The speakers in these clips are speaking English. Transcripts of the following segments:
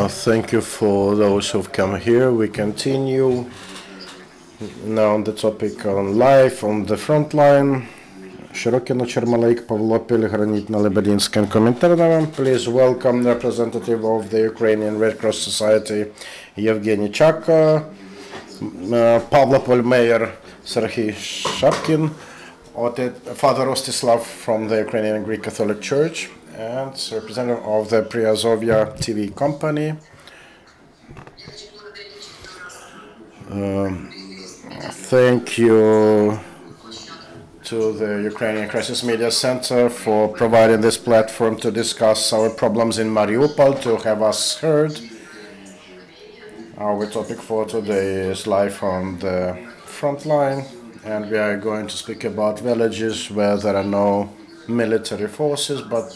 Thank you for those who've come here. We continue now on the topic on life on the front line. Shyrokyne, Chermalyk, Pavlopil, Granitne, Lebedynske, and Kominternove. Please welcome the representative of the Ukrainian Red Cross Society, Yevheniy Chako, Pavlopol Mayor Serhiy Shapkin, Father Rostislav from the Ukrainian Greek Catholic Church, and representative of the Razom TV company. Thank you to the Ukrainian Crisis Media Center for providing this platform to discuss our problems in Mariupol, to have us heard. Our topic for today is life on the front line, and we are going to speak about villages where there are no military forces, but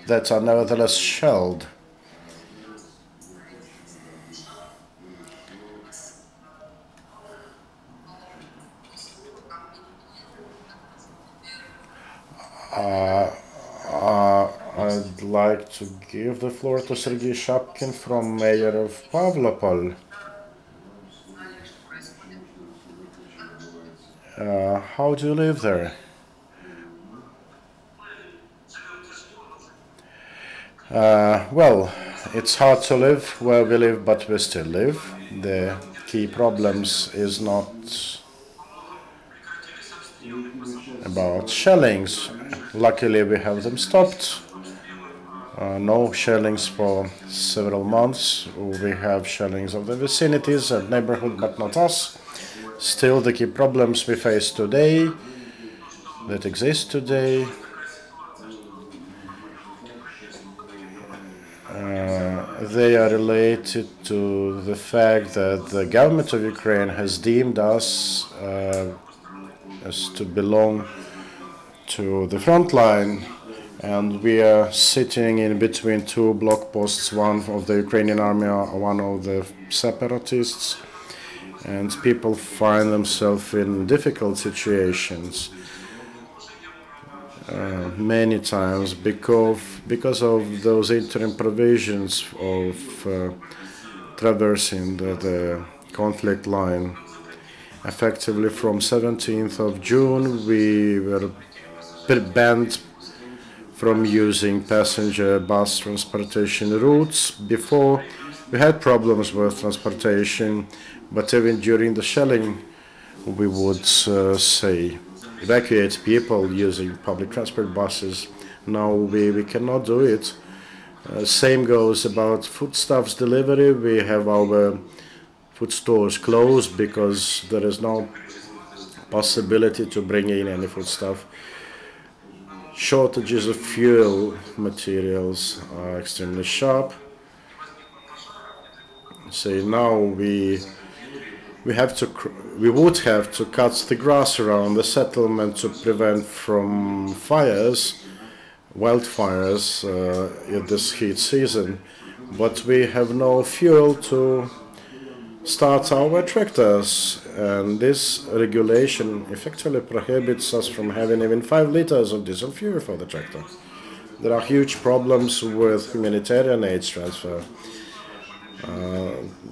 that are nevertheless shelled. I'd like to give the floor to Serhiy Shapkin, from Mayor of Pavlopol. How do you live there? Well, it's hard to live where we live, but we still live. The key problems is not about shellings. Luckily, we have them stopped. No shellings for several months. We have shellings of the vicinities and neighborhood, but not us. Still, the key problems we face today, that exist today, they are related to the fact that the government of Ukraine has deemed us as to belong to the front line, and we are sitting in between two block posts, one of the Ukrainian army, one of the separatists, and people find themselves in difficult situations many times because of those interim provisions of traversing the conflict line. Effectively, from 17th of June, we were banned from using passenger bus transportation routes. Before, we had problems with transportation, but even during the shelling, we would say evacuate people using public transport buses. Now we cannot do it. Same goes about foodstuffs delivery. We have our food stores closed because there is no possibility to bring in any foodstuff. Shortages of fuel materials are extremely sharp. So now we would have to cut the grass around the settlement to prevent from wildfires in this heat season. But we have no fuel to start our tractors, and this regulation effectively prohibits us from having even 5 liters of diesel fuel for the tractor. There are huge problems with humanitarian aid transfer.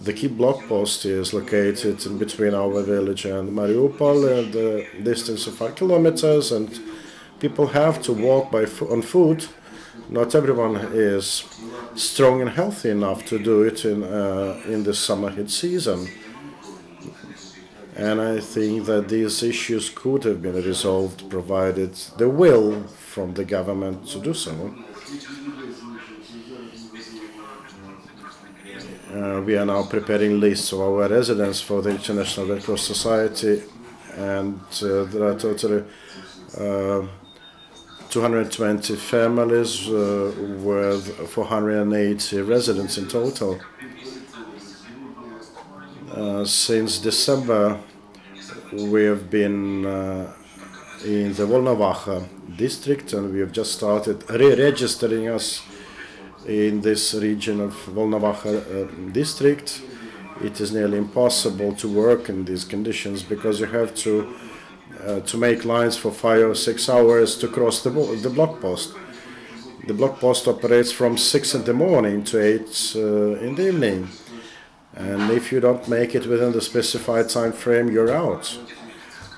The key block post is located in between our village and Mariupol at the distance of 5 kilometers, and people have to walk on foot. Not everyone is strong and healthy enough to do it in the summer heat season. And I think that these issues could have been resolved provided the will from the government to do so. We are now preparing lists of our residents for the International Red Cross Society, and there are totally 220 families with 480 residents in total. Since December, we have been in the Volnovakha district, and we have just started re-registering us in this region of Volnovakha district. It is nearly impossible to work in these conditions because you have to make lines for 5 or 6 hours to cross the block post. The block post operates from 6 in the morning to 8 in the evening. And if you don't make it within the specified time frame, you're out.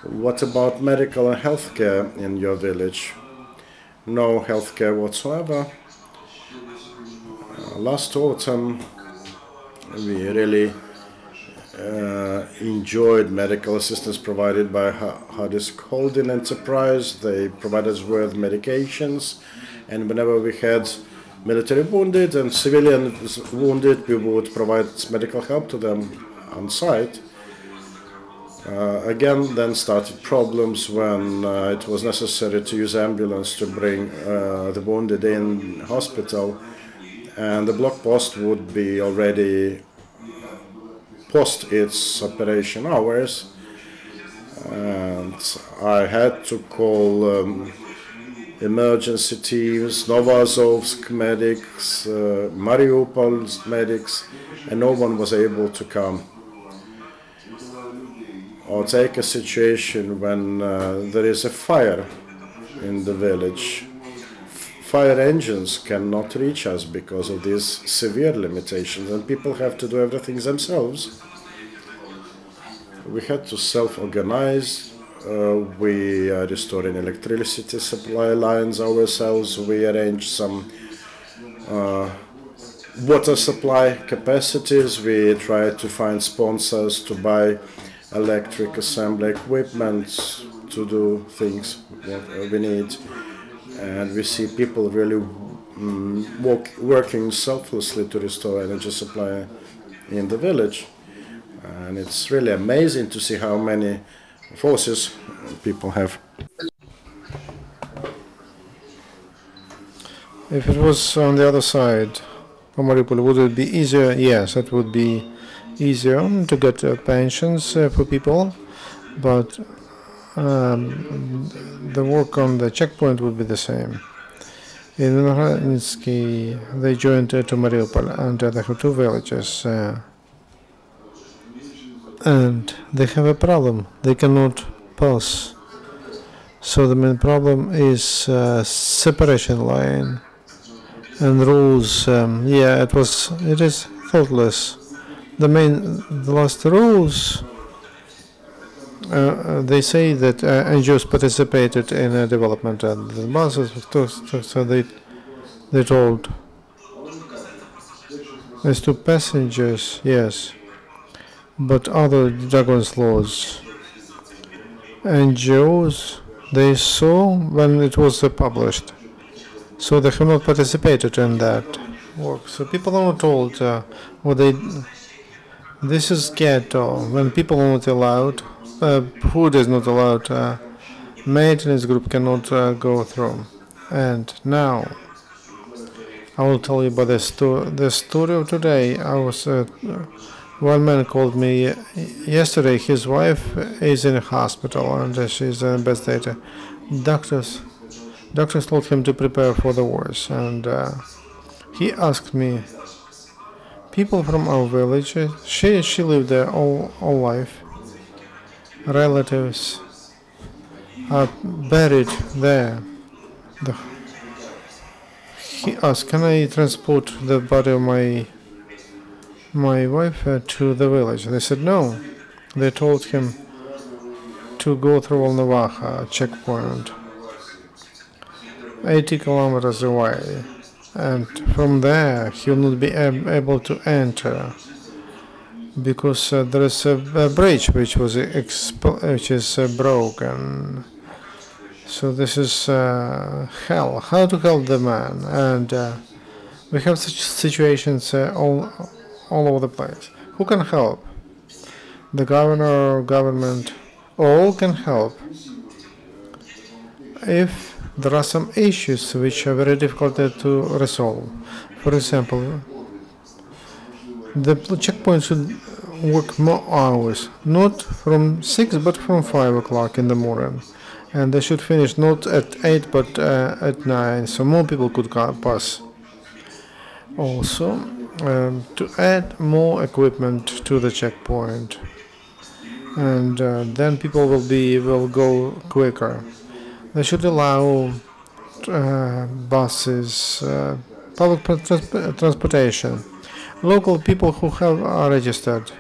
What about medical and healthcare in your village? No healthcare whatsoever. Last autumn, we really enjoyed medical assistance provided by Hardest Holding Enterprise. They provided us with medications, and whenever we had military wounded and civilian wounded, we would provide medical help to them on site. Again, then started problems when it was necessary to use ambulance to bring the wounded in hospital, and the block post would be already post its operation hours, and I had to call emergency teams, Novazovsk medics, Mariupol's medics, and no one was able to come. Or take a situation when there is a fire in the village. Fire engines cannot reach us because of these severe limitations, and people have to do everything themselves. We had to self-organize. We are restoring electricity supply lines ourselves. We arranged some water supply capacities. We tried to find sponsors to buy electric assembly equipment to do things that we need. And we see people really working selflessly to restore energy supply in the village. And it's really amazing to see how many forces people have. If it was on the other side, from Mariupol, would it be easier? Yes, it would be easier to get pensions for people, but the work on the checkpoint would be the same. In Granitne, they joined to Mariupol, and they have two villages, and they have a problem. They cannot pass. So the main problem is separation line and rules. It is thoughtless. The last rules. They say that NGOs participated in development and the buses, so they told as to passengers, yes, but other Dragon's laws. NGOs, they saw when it was published, so they have not participated in that work. So people are not told this is ghetto, when people are not allowed. Food is not allowed, maintenance group cannot go through. And now, I will tell you about the story of today. One man called me yesterday. His wife is in a hospital and she's in bad state. Doctors told him to prepare for the worst, and he asked me, people from our village, she lived there all life. Relatives are buried there. He asked, can I transport the body of my wife to the village? They said no. They told him to go through Volnovakha checkpoint, 80 kilometers away, and from there he will not be able to enter, because there is a bridge which is broken. So this is hell. How to help the man? And we have such situations all over the place. Who can help? The governor, government, all can help. If there are some issues which are very difficult to resolve, for example, the checkpoint should work more hours, not from 6 but from 5 o'clock in the morning, and they should finish not at 8 but at 9, so more people could pass. Also, to add more equipment to the checkpoint, and then people will go quicker. They should allow buses, public transportation. Local people who are registered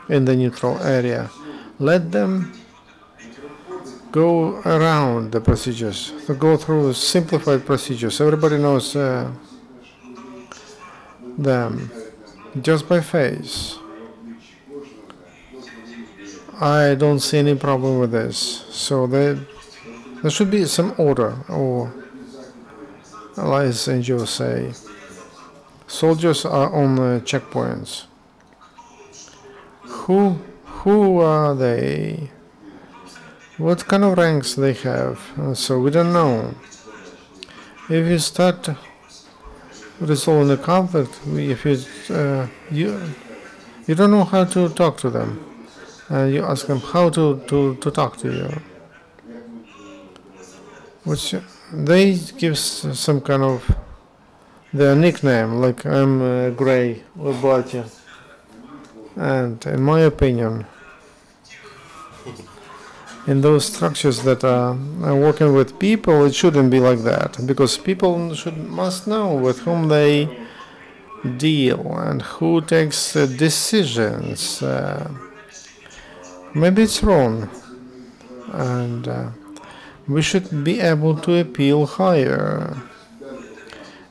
in the neutral area, let them go around the procedures, to go through simplified procedures. Everybody knows them just by face. I don't see any problem with this. So there should be some order, or as NGOs say, soldiers are on checkpoints. Who are they? What kind of ranks they have? So we don't know. If you start resolving the conflict, if you don't know how to talk to them, and you ask them how to talk to you, which they give some kind of their nickname, like I'm Gray or Batya. And in my opinion, in those structures that are working with people, it shouldn't be like that, because people must know with whom they deal and who takes decisions. Maybe it's wrong, and we should be able to appeal higher.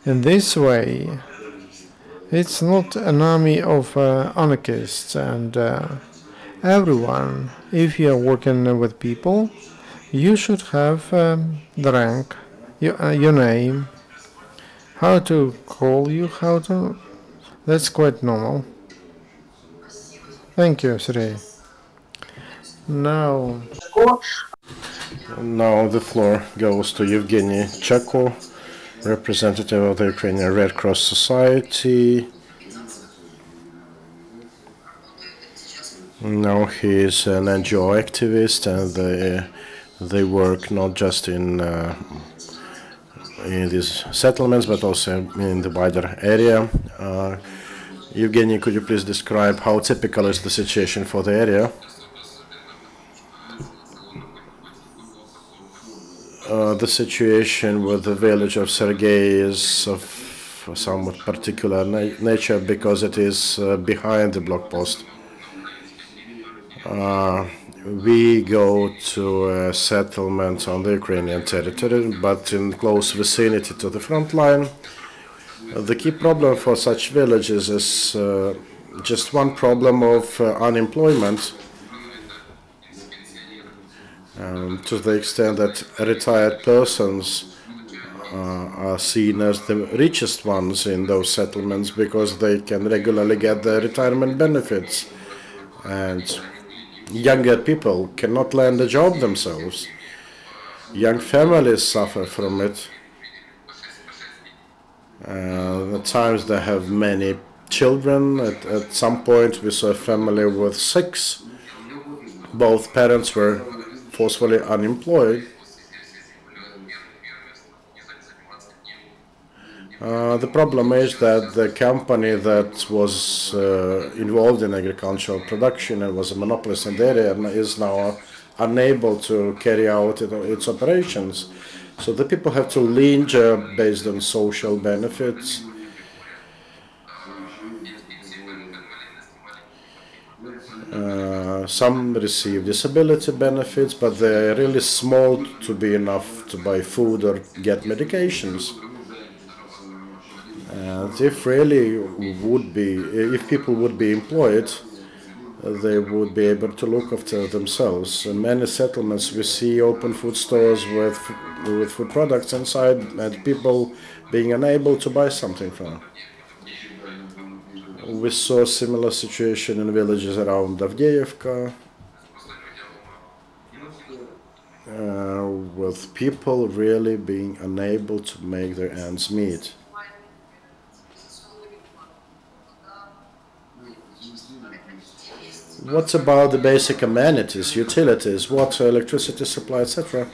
In this way, it's not an army of anarchists, and everyone, if you are working with people, you should have the rank, your name, how to call you, how to. That's quite normal. Thank you, Serhiy. Now the floor goes to Yevheniy Chako, representative of the Ukrainian Red Cross Society. Now he is an NGO activist, and they work not just in these settlements, but also in the wider area. Yevheniy, could you please describe how typical is the situation for the area? The situation with the village of Serhiy is of somewhat particular nature because it is behind the block post. We go to settlements on the Ukrainian territory, but in close vicinity to the front line. The key problem for such villages is just one problem of unemployment. To the extent that retired persons are seen as the richest ones in those settlements because they can regularly get their retirement benefits, and younger people cannot land a job themselves. Young families suffer from it. At times they have many children. At some point we saw a family with 6. Both parents were forcefully unemployed. The problem is that the company that was involved in agricultural production and was a monopolist in the area is now unable to carry out its operations. So the people have to lynch based on social benefits. Some receive disability benefits, but they're really small to be enough to buy food or get medications. And if people would be employed, they would be able to look after themselves. In many settlements, we see open food stores with food products inside, and people being unable to buy something from them. We saw a similar situation in villages around Avdiivka, with people really being unable to make their ends meet. What about the basic amenities, utilities, water, electricity supply, etc.?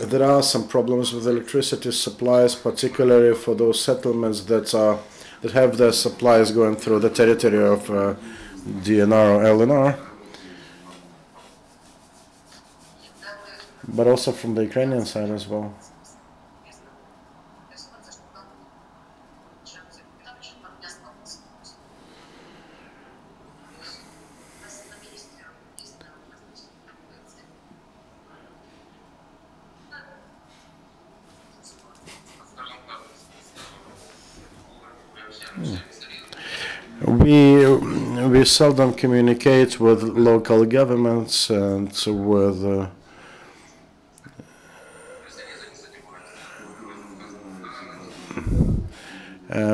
there are some problems with electricity supplies, particularly for those settlements that have their supplies going through the territory of DNR or LNR, but also from the Ukrainian side as well. We seldom communicate with local governments and with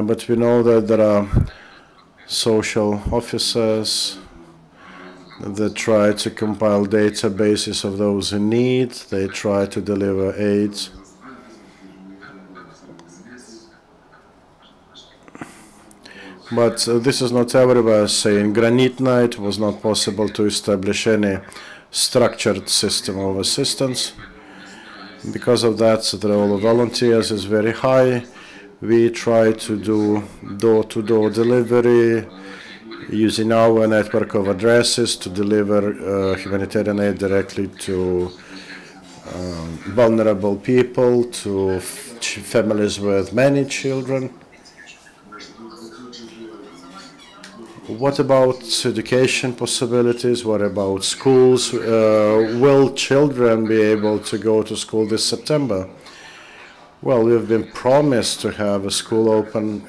but we know that there are social officers that try to compile databases of those in need. They try to deliver aid. But this is not everywhere. Say in Granitne, it was not possible to establish any structured system of assistance. Because of that, the role of volunteers is very high. We try to do door-to-door delivery using our network of addresses to deliver humanitarian aid directly to vulnerable people, to families with many children. What about education possibilities? What about schools? Will children be able to go to school this September? Well, we've been promised to have a school open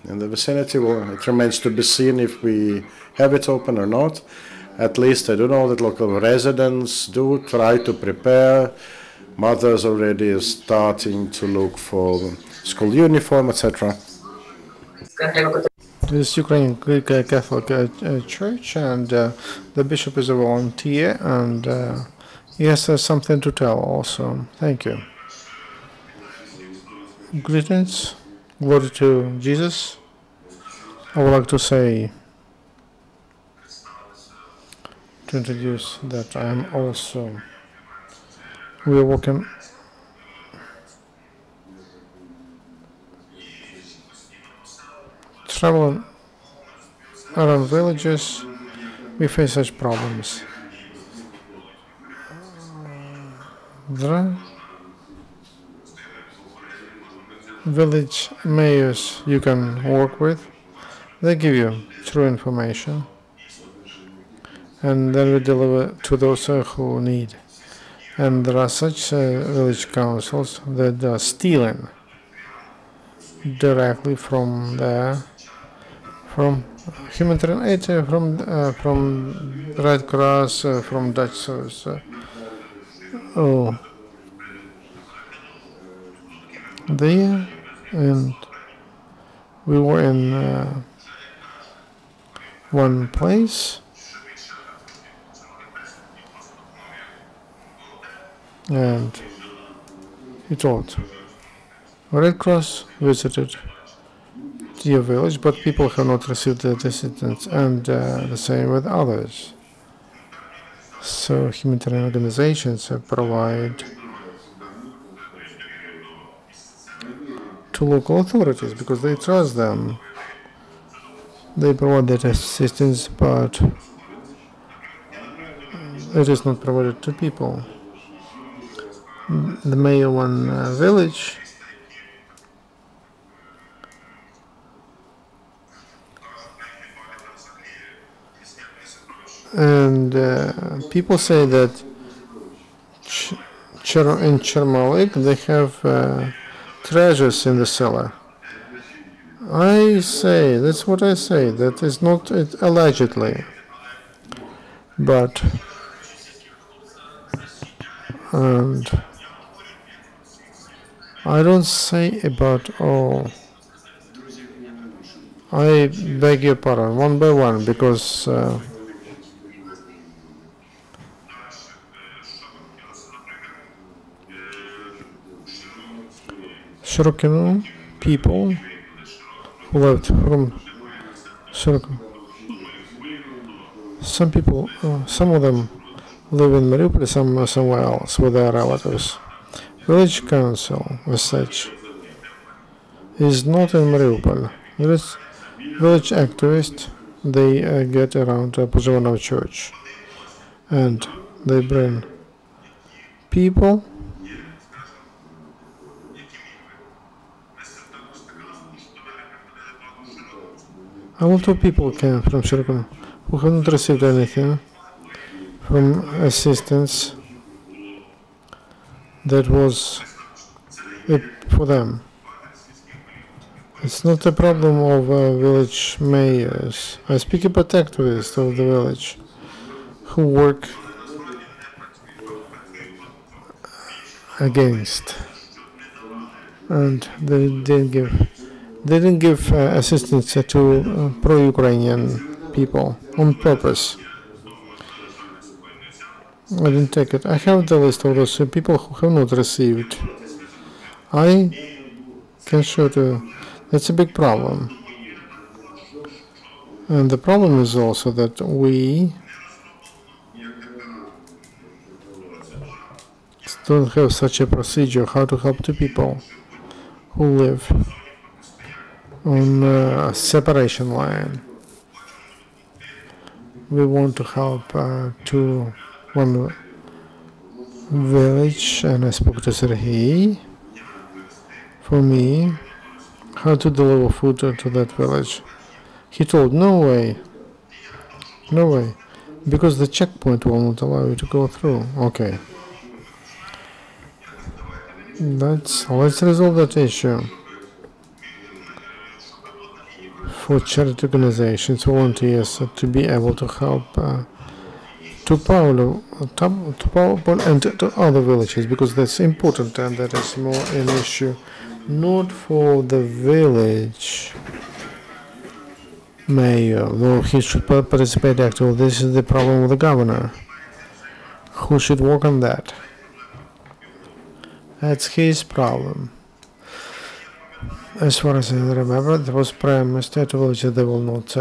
in the vicinity. Well, it remains to be seen if we have it open or not. At least I do know that local residents do try to prepare. Mothers already are starting to look for school uniform, etc. This is Ukrainian Greek Catholic Church, and the bishop is a volunteer, and he has something to tell also. Thank you. Greetings, glory to Jesus. I would like to say, to introduce that I am also, we are working traveling around villages. We face such problems. There are village mayors you can work with. They give you true information, and then we deliver to those who need. And there are such village councils that are stealing directly from there, from humanitarian aid, from Red Cross, from Dutch Service. There, and we were in one place, and he told, Red Cross visited your village, but people have not received the assistance, and the same with others. So humanitarian organizations provide to local authorities because they trust them. They provide that assistance, but it is not provided to people. The mayor of one village and people say that in Chermalyk they have treasures in the cellar. I say, that's what I say, that is not allegedly, but and I don't say about all. I beg your pardon, one by one, because Shyrokyne people who left from Shyrokyne. Some people, some of them live in Mariupol somewhere else with their relatives. Village council, as such, is not in Mariupol. Village activists, they get around Pozhovanov church, and they bring people. A lot of people came from Shyrokyne who haven't received anything from assistance that was for them. It's not a problem of village mayors. I speak about activists of the village who work against, and they didn't give assistance to pro-Ukrainian people on purpose. I didn't take it. I have the list of those people who have not received. I can show you. That's a big problem. And the problem is also that we don't have such a procedure how to help the people who live on a separation line. We want to help to one village, and I spoke to Serhiy for me how to deliver food to that village. He told, no way, because the checkpoint will not allow you to go through. Okay. Let's resolve that issue. For charity organizations, volunteers to be able to help to Pavlopol and to other villages, because that's important, and that is more an issue not for the village mayor, though he should participate actively. This is the problem with the governor, who should work on that. That's his problem. As far as I remember, it was promised to village that they will not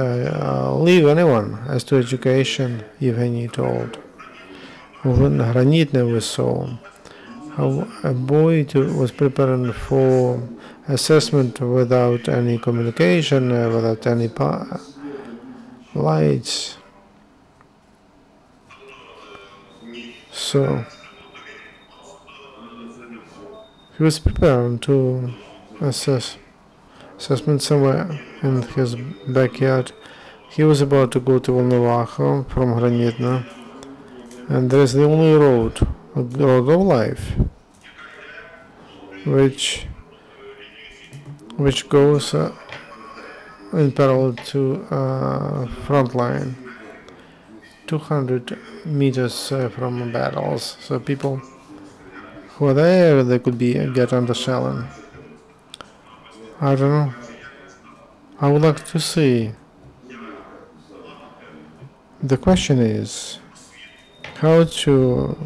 leave anyone. As to education, Yevheniy told. In Granitne we saw how a boy was preparing for assessment without any communication, without any lights. So he was preparing to assessment somewhere in his backyard. He was about to go to Volnovacha from Granitne, and there is the only road of life, which goes in parallel to front line, 200 meters from battles. So people who are there, they could get under shelling. I don't know. I would like to see. The question is how to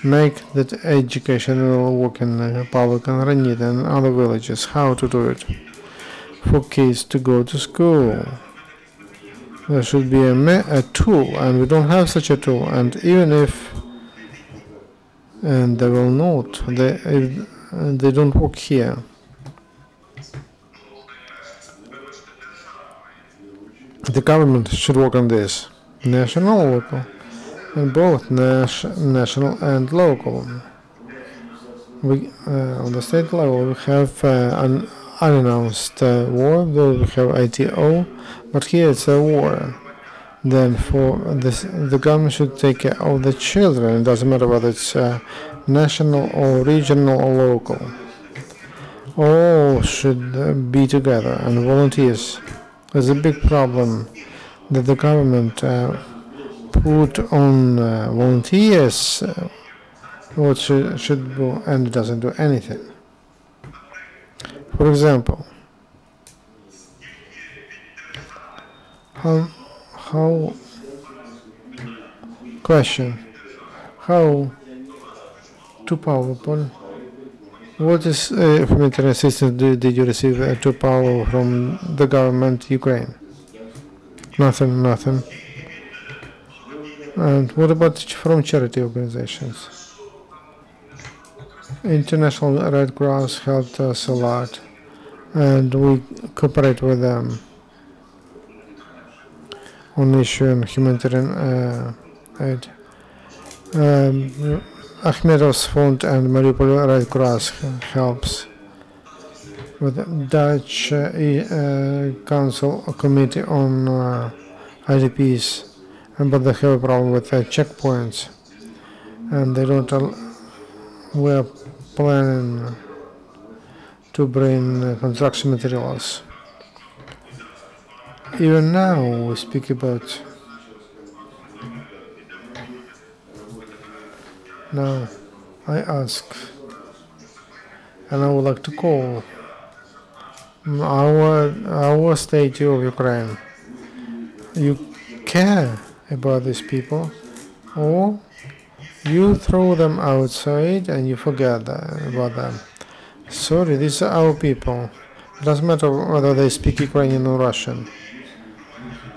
make that educational work in Pavlopil and Granitne and other villages, how to do it for kids to go to school. There should be a tool, and we don't have such a tool, and even if they will not, they don't work here. The government should work on this, national or local, and both national and local. We on the state level we have an unannounced war. We have ITO, but here it's a war. Then for this, the government should take care of the children. It doesn't matter whether it's national or regional or local. All should be together, and volunteers. There's a big problem that the government put on volunteers what should do, and it doesn't do anything. For example, how to Pavlopol? What is humanitarian assistance did you receive to Pavlopol from the government Ukraine? Nothing. And what about from charity organizations? International Red Cross helped us a lot, and we cooperate with them on issuing humanitarian aid. Akhmetov's Fund and Mariupol Red Cross helps with the Dutch Council Committee on IDPs, but they have a problem with checkpoints, and they don't. We're planning to bring construction materials. Even now, we speak about. Now, I ask, and I would like to call our state of Ukraine. You care about these people, or you throw them outside and you forget about them. Sorry, these are our people. It doesn't matter whether they speak Ukrainian or Russian.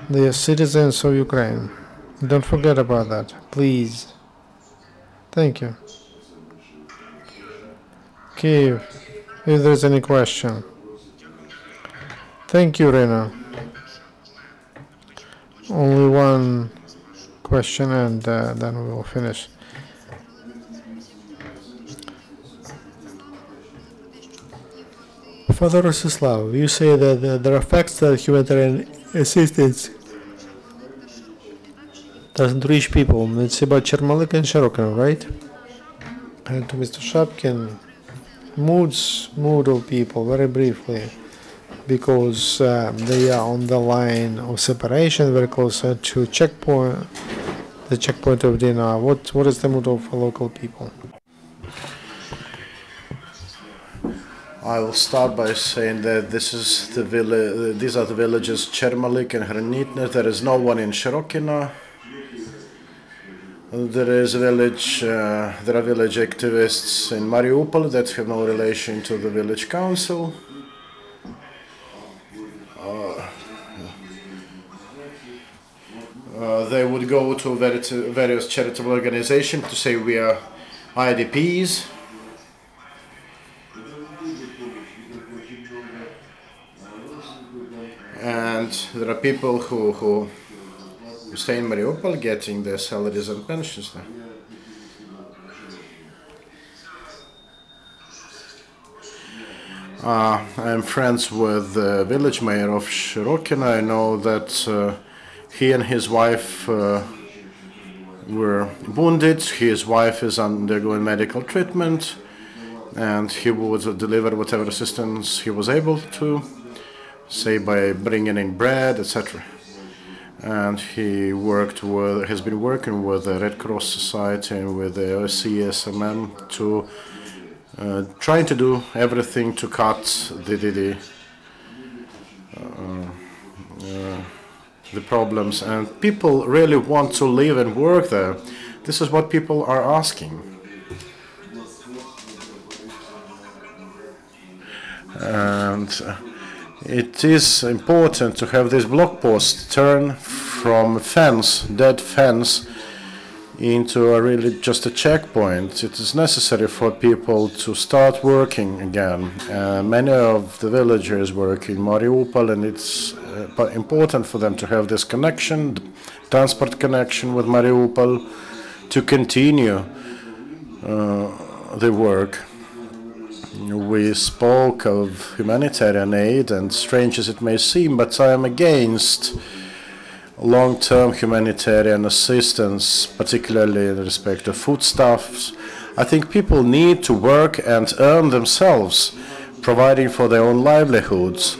They are citizens of Ukraine. Don't forget about that, please. Thank you. Kiev, if there's any question. Thank you, Rena. Only one question and then we will finish. Father Rostislav, you say that there are facts that humanitarian assistance doesn't reach people. It's about Chermalyk and Shyrokyne, right? And to Mr. Shapkin, mood of people, very briefly, because they are on the line of separation, very close to checkpoint, the checkpoint of Dinah. What is the mood of local people? I will start by saying that this is the these are the villages Chermalyk and Granitne. There is no one in Shyrokyne. There is a village. There are village activists in Mariupol that have no relation to the village council. They would go to various charitable organizations to say we are IDPs. And there are people who stay in Mariupol getting their salaries and pensions there. I'm friends with the village mayor of Shyrokyne. I know that he and his wife were wounded. His wife is undergoing medical treatment, and he would deliver whatever assistance he was able to, say by bringing in bread, etc. And he has been working with the Red Cross Society and with the OCSMM to trying to do everything to cut the problems. And people really want to live and work there. This is what people are asking. And it is important to have this block post turn from dead fence, into really just a checkpoint. It is necessary for people to start working again. Many of the villagers work in Mariupol, and it's important for them to have this connection, transport connection with Mariupol, to continue the work. We spoke of humanitarian aid, and strange as it may seem, but I am against long-term humanitarian assistance, particularly in respect of foodstuffs. I think people need to work and earn themselves, providing for their own livelihoods.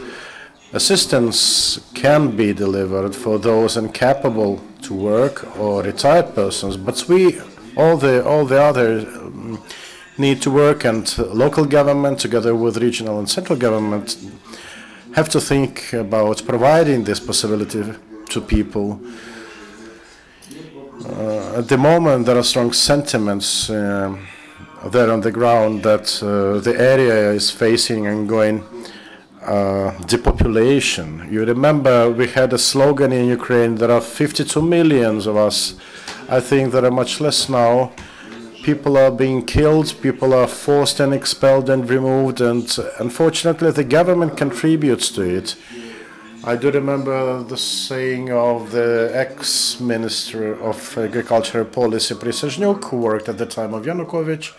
Assistance can be delivered for those incapable to work or retired persons, but all the other need to work, and local government, together with regional and central government, have to think about providing this possibility to people. At the moment, there are strong sentiments there on the ground that the area is facing ongoing depopulation. You remember we had a slogan in Ukraine, there are 52 million of us I think there are much less now. People are being killed, people are forced and expelled and removed, and unfortunately the government contributes to it. I do remember the saying of the ex-Minister of Agricultural Policy, Prysuzhnuk, who worked at the time of Yanukovych.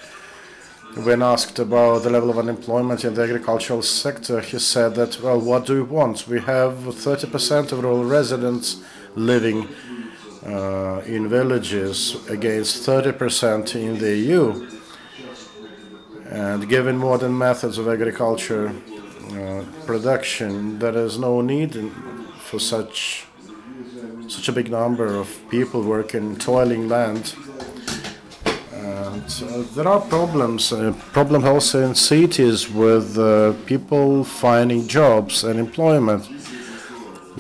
When asked about the level of unemployment in the agricultural sector, he said that, well, what do we want? We have 30% of rural residents living in villages against 30% in the EU. And given modern methods of agriculture production, there is no need for such a big number of people working, toiling land. And there are problems also in cities with people finding jobs and employment.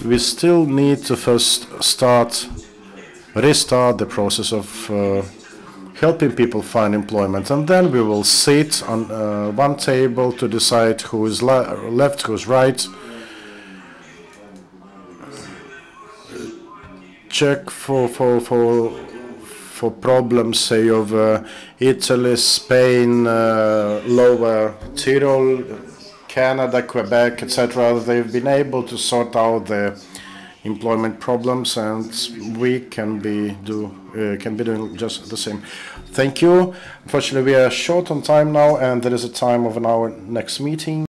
We still need to first restart the process of helping people find employment, and then we will sit on one table to decide who is left, who's right. Check for problems, say, of Italy, Spain, Lower Tyrol, Canada, Quebec, etc. They've been able to sort out the employment problems, and we can be doing just the same. Thank you. Unfortunately, we are short on time now, and there is a time of our next meeting.